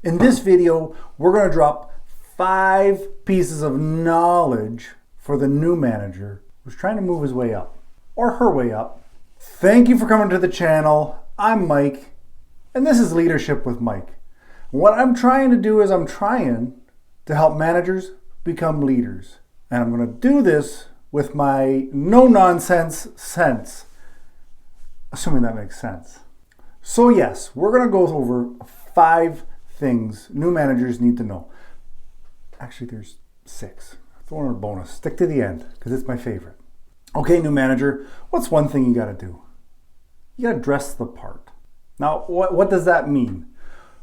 In this video, we're going to drop 5 pieces of knowledge for the new manager who's trying to move his way up or her way up. Thank you for coming to the channel. I'm Mike, and this is Leadership with Mike. What I'm trying to do is I'm trying to help managers become leaders. And I'm going to do this with my no-nonsense sense, assuming that makes sense. So yes, we're going to go over 5 things new managers need to know. Actually, there's 6. Throw in a bonus. Stick to the end because it's my favorite. Okay, new manager, what's one thing you got to do? You got to dress the part. Now, what does that mean?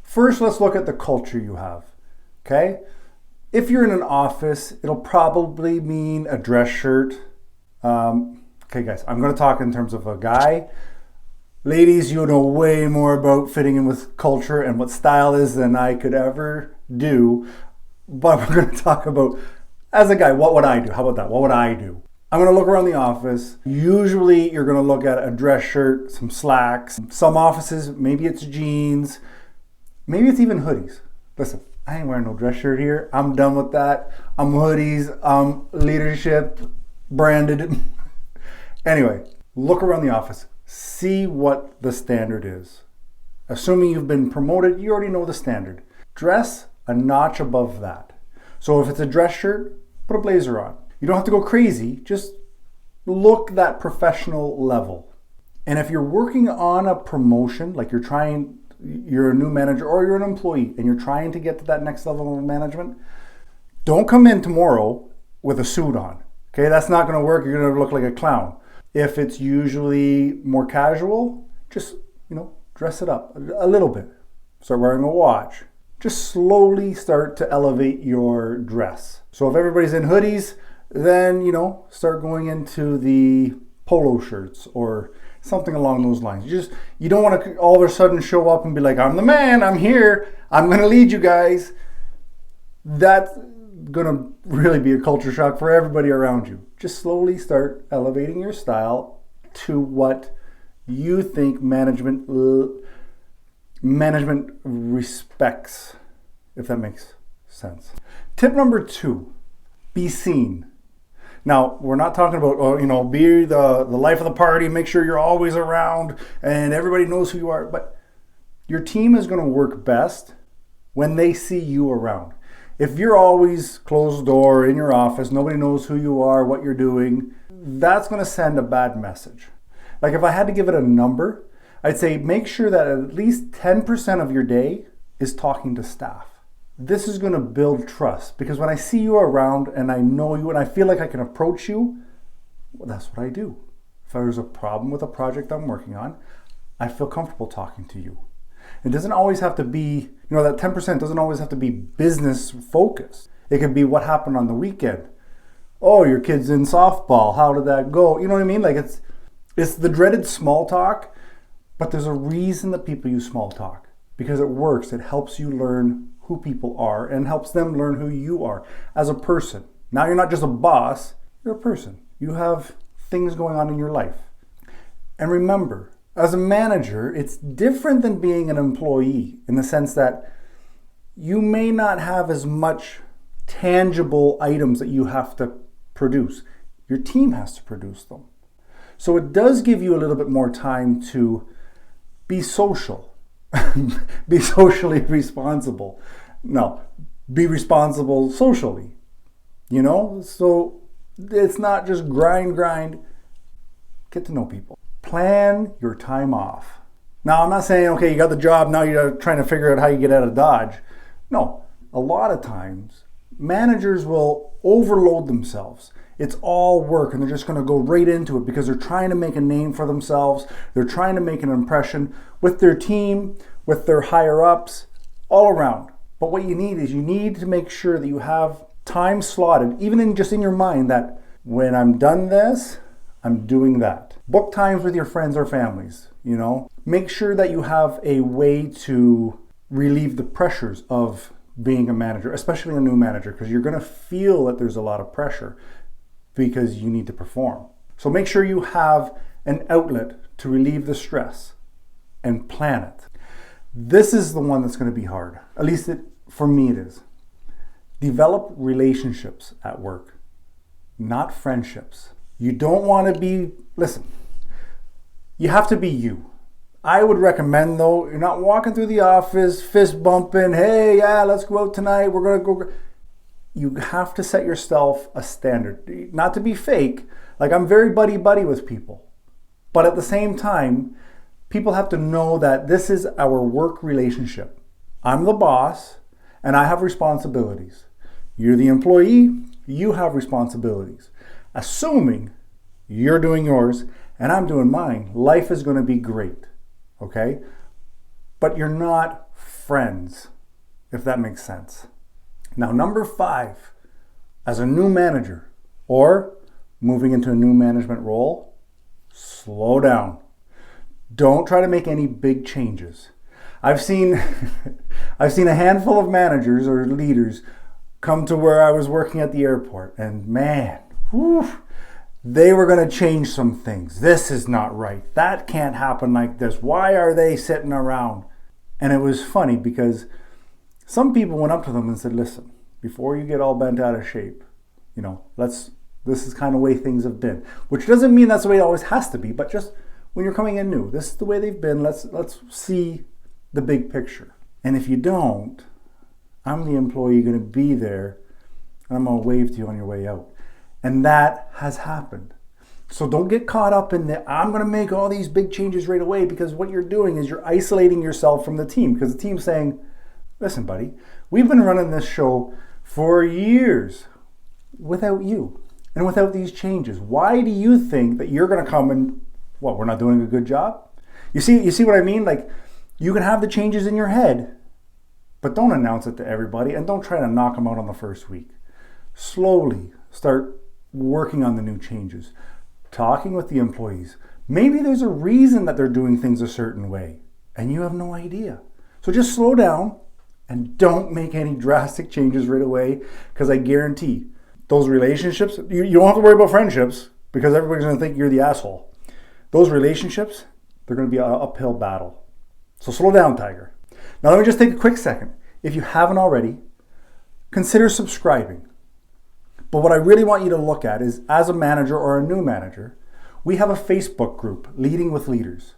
First, let's look at the culture you have. Okay? If you're in an office, it'll probably mean a dress shirt. Okay, guys, I'm going to talk in terms of a guy. Ladies, you know way more about fitting in with culture and what style is than I could ever do. But we're going to talk about, as a guy, what would I do? How about that? What would I do? I'm going to look around the office. Usually, you're going to look at a dress shirt, some slacks. Some offices, maybe it's jeans. Maybe it's even hoodies. Listen, I ain't wearing no dress shirt here. I'm done with that. I'm hoodies. I'm leadership branded. Anyway, look around the office. See what the standard is. Assuming you've been promoted, you already know the standard. Dress a notch above that. So if it's a dress shirt, put a blazer on. You don't have to go crazy. Just look that professional level. And if you're working on a promotion, like you're a new manager or you're an employee and you're trying to get to that next level of management, don't come in tomorrow with a suit on. Okay, that's not going to work. You're going to look like a clown. If it's usually more casual, just, dress it up a little bit. Start wearing a watch. Just slowly start to elevate your dress. So if everybody's in hoodies, then, start going into the polo shirts or something along those lines. You don't want to all of a sudden show up and be like, I'm the man, I'm here, I'm going to lead you guys. That's going to really be a culture shock for everybody around you. Just slowly start elevating your style to what you think management respects, if that makes sense. Tip number 2, be seen. Now, we're not talking about, be the life of the party, make sure you're always around and everybody knows who you are. But your team is going to work best when they see you around. If you're always closed door in your office, nobody knows who you are, what you're doing, that's going to send a bad message. Like if I had to give it a number, I'd say make sure that at least 10% of your day is talking to staff. This is going to build trust because when I see you around and I know you and I feel like I can approach you, well, that's what I do. If there's a problem with a project I'm working on, I feel comfortable talking to you. It doesn't always have to be, that 10% doesn't always have to be business focused. It could be what happened on the weekend. Oh, your kid's in softball. How did that go? You know what I mean? Like it's the dreaded small talk, but there's a reason that people use small talk because it works. It helps you learn who people are and helps them learn who you are as a person. Now you're not just a boss, you're a person. You have things going on in your life. And remember, as a manager, it's different than being an employee in the sense that you may not have as much tangible items that you have to produce. Your team has to produce them. So it does give you a little bit more time to be social, be socially responsible. No, be responsible socially, So it's not just grind, get to know people. Plan your time off. Now, I'm not saying, okay, you got the job, now you're trying to figure out how you get out of Dodge. No, a lot of times, managers will overload themselves. It's all work and they're just going to go right into it because they're trying to make a name for themselves. They're trying to make an impression with their team, with their higher ups, all around. But what you need to make sure that you have time slotted, even in your mind, that when I'm done this, I'm doing that. Book times with your friends or families, Make sure that you have a way to relieve the pressures of being a manager, especially a new manager, because you're going to feel that there's a lot of pressure because you need to perform. So make sure you have an outlet to relieve the stress and plan it. This is the one that's going to be hard. At least for me it is. Develop relationships at work, not friendships. You don't want to be, listen, you have to be you. I would recommend though, you're not walking through the office, fist bumping, hey, yeah, let's go out tonight, we're going to go. You have to set yourself a standard. Not to be fake, like I'm very buddy-buddy with people. But at the same time, people have to know that this is our work relationship. I'm the boss and I have responsibilities. You're the employee, you have responsibilities. Assuming you're doing yours and I'm doing mine, life is going to be great, okay? But you're not friends, if that makes sense. Now, number 5, as a new manager or moving into a new management role, slow down. Don't try to make any big changes. I've seen a handful of managers or leaders come to where I was working at the airport, and man, they were going to change some things. This is not right. That can't happen like this. Why are they sitting around? And it was funny because some people went up to them and said, listen, before you get all bent out of shape, this is kind of the way things have been. Which doesn't mean that's the way it always has to be, but just when you're coming in new, this is the way they've been. Let's see the big picture. And if you don't, I'm the employee going to be there and I'm going to wave to you on your way out. And that has happened. So don't get caught up in I'm going to make all these big changes right away, because what you're doing is you're isolating yourself from the team, because the team's saying, listen, buddy, we've been running this show for years without you and without these changes. Why do you think that you're going to come and, we're not doing a good job? You see what I mean? Like, you can have the changes in your head, but don't announce it to everybody and don't try to knock them out on the first week. Slowly start working on the new changes, talking with the employees. Maybe there's a reason that they're doing things a certain way and you have no idea. So just slow down and don't make any drastic changes right away, because I guarantee those relationships, you don't have to worry about friendships because everybody's going to think you're the asshole. Those relationships, they're going to be an uphill battle. So slow down, Tiger. Now let me just take a quick second. If you haven't already, consider subscribing. But what I really want you to look at is, as a manager or a new manager, we have a Facebook group, Leading with Leaders.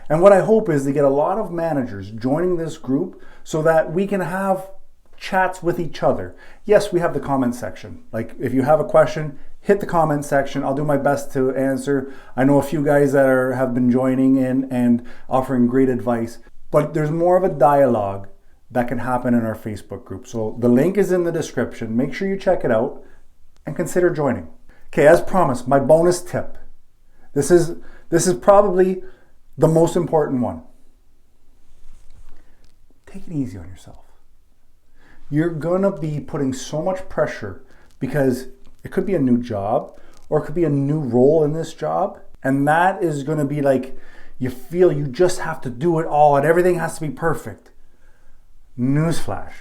And what I hope is to get a lot of managers joining this group so that we can have chats with each other. Yes, we have the comment section. Like, if you have a question, hit the comment section. I'll do my best to answer. I know a few guys that have been joining in and offering great advice, but there's more of a dialogue that can happen in our Facebook group. So the link is in the description. Make sure you check it out and consider joining. Okay, as promised, my bonus tip. This is probably the most important one. Take it easy on yourself. You're gonna be putting so much pressure because it could be a new job or it could be a new role in this job. And that is gonna be like, you feel you just have to do it all and everything has to be perfect. Newsflash,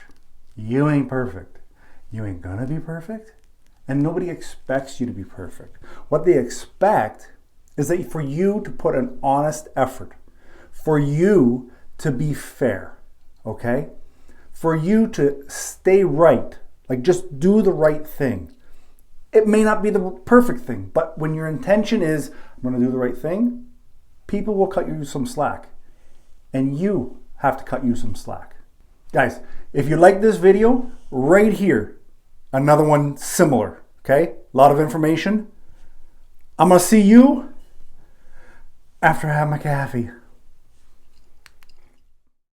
you ain't perfect. You ain't gonna be perfect. And nobody expects you to be perfect. What they expect is that for you to put an honest effort, for you to be fair, okay? For you to stay right, like just do the right thing. It may not be the perfect thing, but when your intention is, I'm gonna do the right thing, people will cut you some slack. And you have to cut you some slack. Guys, if you like this video, right here, another one similar, okay? A lot of information. I'm gonna see you after I have my coffee.